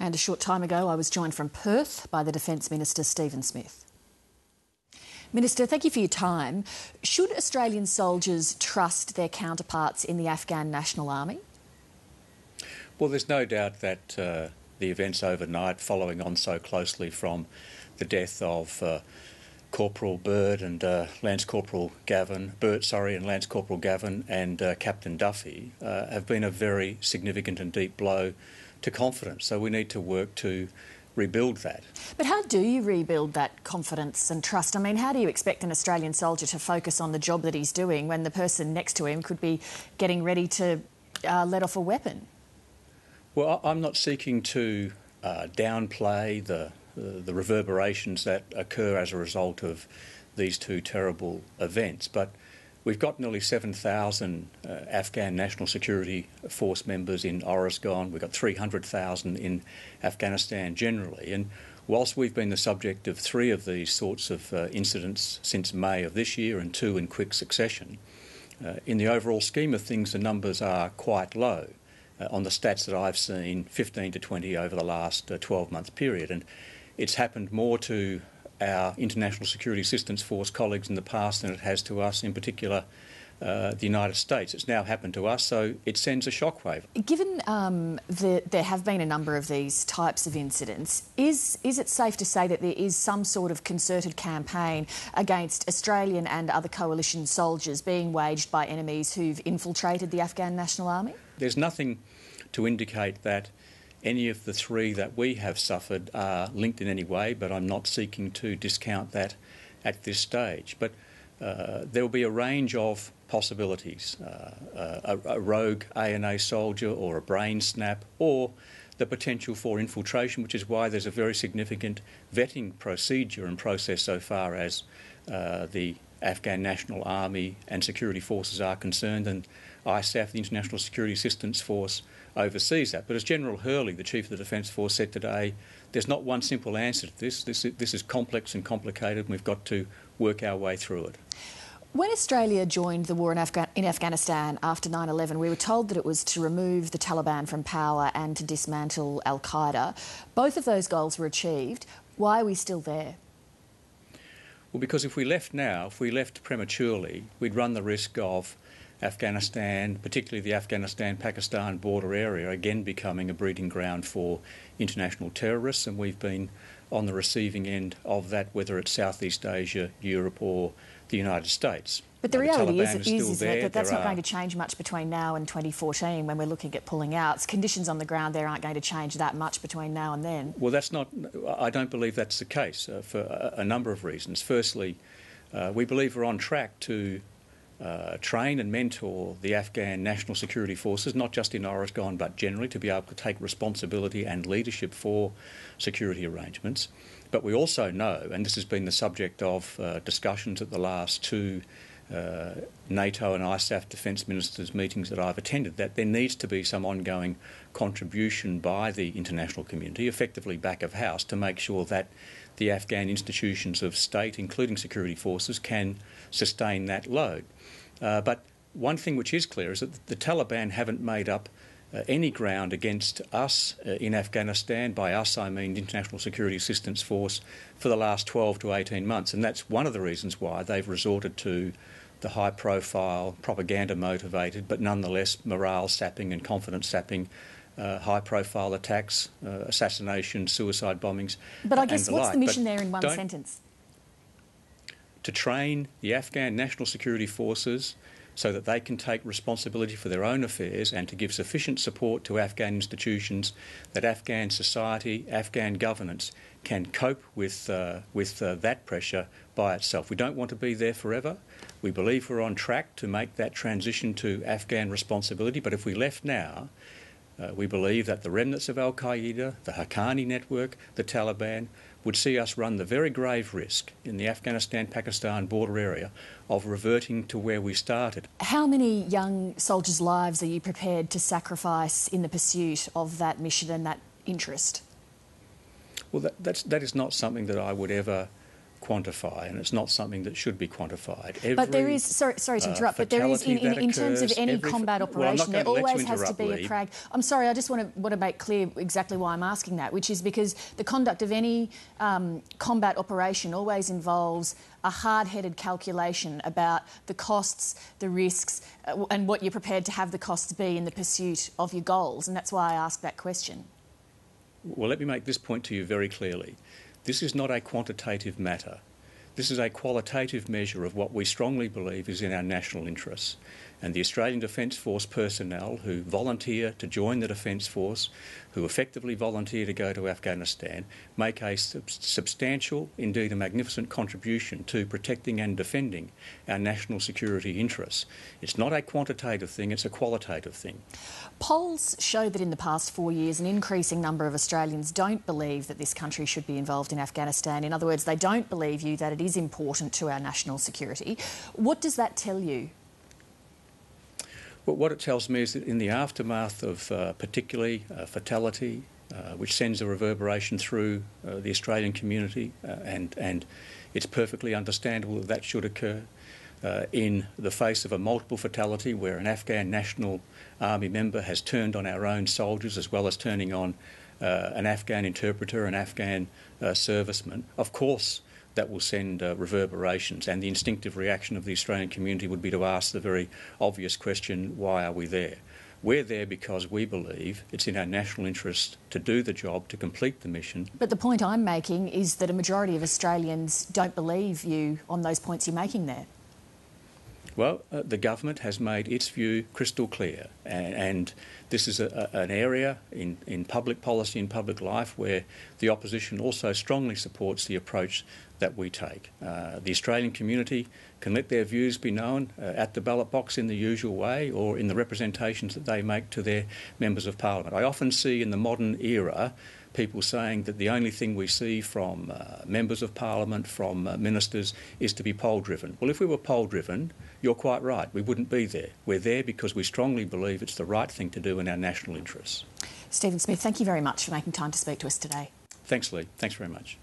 And a short time ago, I was joined from Perth by the Defence Minister, Stephen Smith. Minister, thank you for your time. Should Australian soldiers trust their counterparts in the Afghan National Army? Well, there's no doubt that the events overnight, following on so closely from the death of Corporal Bird and Lance Corporal Gavin, and Lance Corporal Gavin and Captain Duffy, have been a very significant and deep blow to confidence. So we need to work to rebuild that. But how do you rebuild that confidence and trust? I mean, how do you expect an Australian soldier to focus on the job that he's doing when the person next to him could be getting ready to let off a weapon? Well, I'm not seeking to downplay the reverberations that occur as a result of these two terrible events, but we've got nearly 7,000 Afghan National Security Force members in Oresgon. We've got 300,000 in Afghanistan generally. And whilst we've been the subject of 3 of these sorts of incidents since May of this year and 2 in quick succession, in the overall scheme of things, the numbers are quite low. On the stats that I've seen, 15 to 20 over the last 12-month period. And it's happened more to our International Security Assistance Force colleagues in the past than it has to us, in particular the United States. It's now happened to us, so it sends a shockwave. Given there have been a number of these types of incidents, is it safe to say that there is some sort of concerted campaign against Australian and other coalition soldiers being waged by enemies who've infiltrated the Afghan National Army? There's nothing to indicate that any of the 3 that we have suffered are linked in any way, but I'm not seeking to discount that at this stage. But there will be a range of possibilities, a rogue ANA soldier or a brain snap, or the potential for infiltration, which is why there's a very significant vetting procedure and process so far as the Afghan National Army and security forces are concerned, and ISAF, the International Security Assistance Force, oversees that. But as General Hurley, the Chief of the Defence Force, said today, there's not one simple answer to this. This is complex and complicated, and we've got to work our way through it. When Australia joined the war in Afghanistan after 9/11, we were told that it was to remove the Taliban from power and to dismantle al-Qaeda. Both of those goals were achieved. Why are we still there? Well, because if we left prematurely, we'd run the risk of Afghanistan, particularly the Afghanistan-Pakistan border area, again becoming a breeding ground for international terrorists, and we've been on the receiving end of that, whether it's Southeast Asia, Europe or the United States. But the reality is that that's not going to change much between now and 2014 when we're looking at pulling out. Conditions on the ground there aren't going to change that much between now and then. Well, I don't believe that's the case for a number of reasons. Firstly, we believe we're on track to train and mentor the Afghan National Security Forces, not just in Oresgon but generally, to be able to take responsibility and leadership for security arrangements. But we also know, and this has been the subject of discussions at the last 2 NATO and ISAF defence ministers' meetings that I've attended, that there needs to be some ongoing contribution by the international community, effectively back of house, to make sure that the Afghan institutions of state, including security forces, can sustain that load. But one thing which is clear is that the Taliban haven't made up any ground against us in Afghanistan. By us, I mean the International Security Assistance Force, for the last 12 to 18 months. And that's one of the reasons why they've resorted to the high-profile, propaganda-motivated, but nonetheless morale-sapping and confidence-sapping high-profile attacks, assassinations, suicide bombings. But I guess what's the mission there in one sentence? To train the Afghan National Security Forces so that they can take responsibility for their own affairs and to give sufficient support to Afghan institutions that Afghan society, Afghan governance can cope with that pressure by itself. We don't want to be there forever. We believe we're on track to make that transition to Afghan responsibility, but if we left now, we believe that the remnants of al-Qaeda, the Haqqani network, the Taliban, would see us run the very grave risk in the Afghanistan-Pakistan border area of reverting to where we started. How many young soldiers' lives are you prepared to sacrifice in the pursuit of that mission and that interest? Well, that is not something that I would ever quantify, and it's not something that should be quantified. But there is, sorry to interrupt, but there is, in terms of any combat operation, there always has to be a I'm sorry, I just want to make clear exactly why I'm asking that, which is because the conduct of any combat operation always involves a hard-headed calculation about the costs, the risks, and what you're prepared to have the costs be in the pursuit of your goals, and that's why I asked that question. Well, let me make this point to you very clearly. This is not a quantitative matter. This is a qualitative measure of what we strongly believe is in our national interests. And the Australian Defence Force personnel who volunteer to join the Defence Force, who effectively volunteer to go to Afghanistan, make a substantial, indeed a magnificent contribution to protecting and defending our national security interests. It's not a quantitative thing, it's a qualitative thing. Polls show that in the past 4 years an increasing number of Australians don't believe that this country should be involved in Afghanistan. In other words, they don't believe you that it is important to our national security. What does that tell you? Well, what it tells me is that in the aftermath of particularly fatality, which sends a reverberation through the Australian community, and it's perfectly understandable that that should occur, in the face of a multiple fatality where an Afghan National Army member has turned on our own soldiers as well as turning on an Afghan interpreter, an Afghan serviceman, of course that will send reverberations, and the instinctive reaction of the Australian community would be to ask the very obvious question, why are we there? We're there because we believe it's in our national interest to do the job, to complete the mission. But the point I'm making is that a majority of Australians don't believe you on those points you're making there. Well, the government has made its view crystal clear, and this is an area in public policy and public life where the opposition also strongly supports the approach that we take. The Australian community can let their views be known at the ballot box in the usual way or in the representations that they make to their members of parliament. I often see in the modern era people saying that the only thing we see from members of parliament, from ministers, is to be poll-driven. Well, if we were poll-driven, you're quite right, we wouldn't be there. We're there because we strongly believe it's the right thing to do in our national interests. Stephen Smith, thank you very much for making time to speak to us today. Thanks, Leigh. Thanks very much.